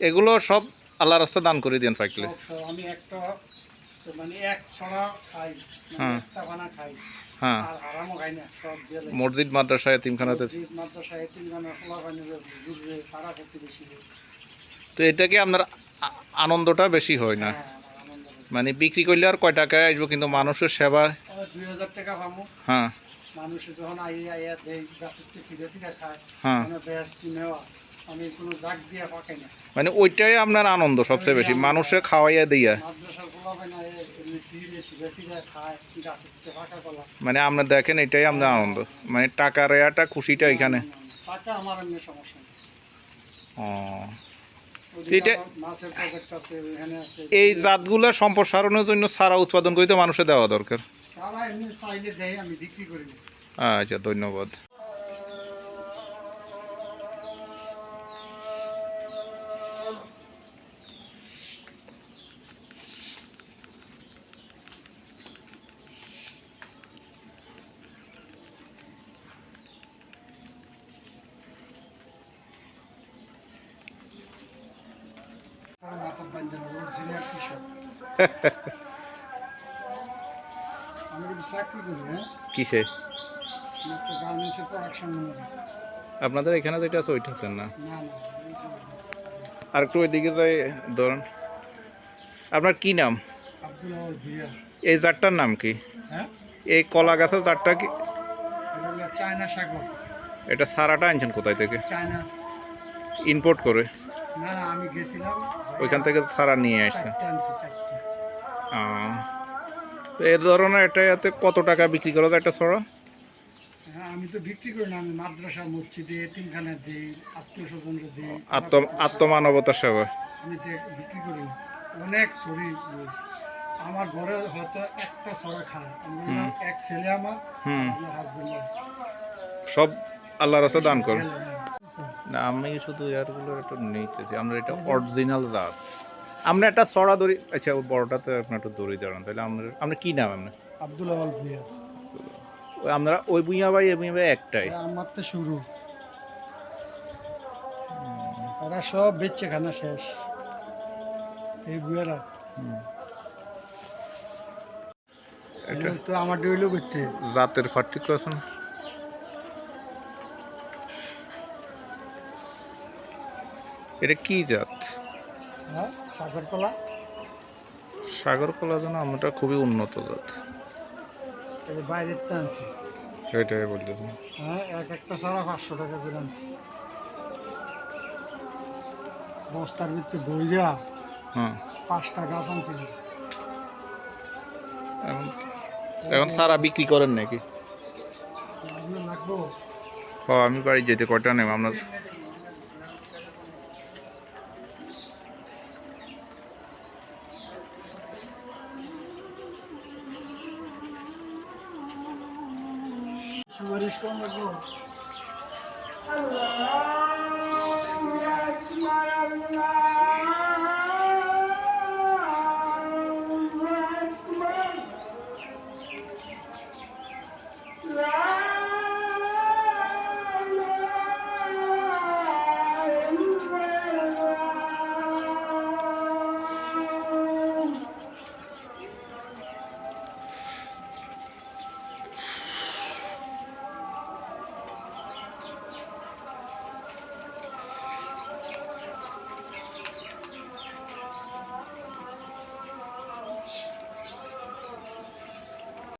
এগুলো সব আল্লাহ রাস্তা দান করে দেন পাইলে। আমি একটা মানে এক ছড়া খাই, হ্যাঁ একটা বানা খাই, হ্যাঁ, আর আরামও খাই না, সব দিয়ে মসজিদ মাদ্রাসা এতিমখানাতে। মাদ্রাসা এতিমখানা খোলা পানি জুড়বে পাড়া প্রতিবেশী। তো এটা কি আপনার আনন্দটা বেশি হয় না? হ্যাঁ, আমার আনন্দ হয়। মানে বিক্রি করলে আর কয় টাকায় আসবো, কিন্তু মানুষের সেবা। 2000 টাকা পাবো। হ্যাঁ মানুষ যখন আইয়া দেয় গাছের সিধা সিধা খায়, হ্যাঁ, মানে বেশ নেওয়া, আমি কোনো জাগ দিয়া পাকাই না। মানে ওইটাই আপনার আনন্দ সবচেয়ে বেশি, মানুষে খাওয়াইয়া দিয়া। মাদ্রাসার খোলা পানি সিধা সিধা খায় গাছের পাকা কলা। মানে আপনার দেখেন এটাই আপনার আনন্দ, মানে টাকা রেয়াটা খুশিটা এখানে। টাকা আমার এমনি সমস্যা নেই। ও, এটা মাছের প্রজেক্ট আছে, এখানে আছে। এই জাতগুলো সম্প্রসারণের জন্য সারা উৎপাদন করতে মানুষে দেওয়া দরকার। সারা এমনি চাইলে দেয়, আমি বিক্রি করি না। আচ্ছা, ধন্যবাদ। আমি কিন্তু চাকরি করি, হ্যাঁ, কিসে? একটা গার্মেন্টসের প্রোডাকশন ম্যানেজার। আপনাদের এখানে যেটা আছে ওইটা হচ্ছেন না? না না, আর একটু ওইদিকে যাই ধরুন। আপনার কি নাম? আব্দুল আওয়াল ভুইয়া। এই জাতটার নাম কি? হ্যাঁ, এই কলা গাছের জাতটা কি? এটা হলো চায়না সাগর। এটা সারাটা আনছেন কোথায় থেকে? চায়না। ইম্পোর্ট করে? না না, আমি গেছিলাম ওইখান থেকে সারা নিয়ে আসছে। চারটে আনছি, চারটে। তো এই ধরনের এটাতে কত টাকা বিক্রি করা যায় একটা ছড়া? হ্যাঁ, আমি তো বিক্রি করি না, আমি মাদ্রাসা মসজিদে এতিমখানা দিই, আত্মীয় স্বজনকে দিই। আত্মমানবতার সেবা। আমি তো বিক্রি করি না। অনেক ছড়ি রয়েছে আমার ঘরে, হয়তো একটা ছড়া খায়। আমি বললাম এক ছেলে আমার, আমার হাজবেন্ড, সব আল্লাহর রাস্তায় দান করুন। না, আমি শুধু এয়ারগুলোর একটু নিতেছি, আমরা এটা অরিজিনাল জাত। আমরা একটা ছড়া দড়ি, আচ্ছা ওই বড়টাতে আপনার একটু দড়ি দাঁড়ান, তাহলে আপনার কি নাম? আপনার আব্দুল আওয়াল ভুইয়া। আমরা ওই ভুঁইয়া ভাই এ ভুঁইয়া ভাই একটাই। আমার তো শুরু, তারা সব বেচছে খানা শেষ, এই বুয়ারা। এটা তো আমার ডইলো করতে জাতের পার্থক্য আছে না? এটা কি জাত? হ্যাঁ, সাগর কলা। সাগর কলা যেন আমরা খুবই উন্নত জাত, এটা বাইরের তো আনছি। সেটাই বলতেছি। হ্যাঁ, একটা ছাড়া 500 টাকা করে আনছি, বস্তার ভিতরে বইরা। হ্যাঁ, 5টা গাছ আনছি। এখন সারা বিক্রি করেন নাকি? লাগবো। হ্যাঁ, আমি বাড়ি যেতে কয়টা নেব আপনার? সুপারিশ কম লাগবো।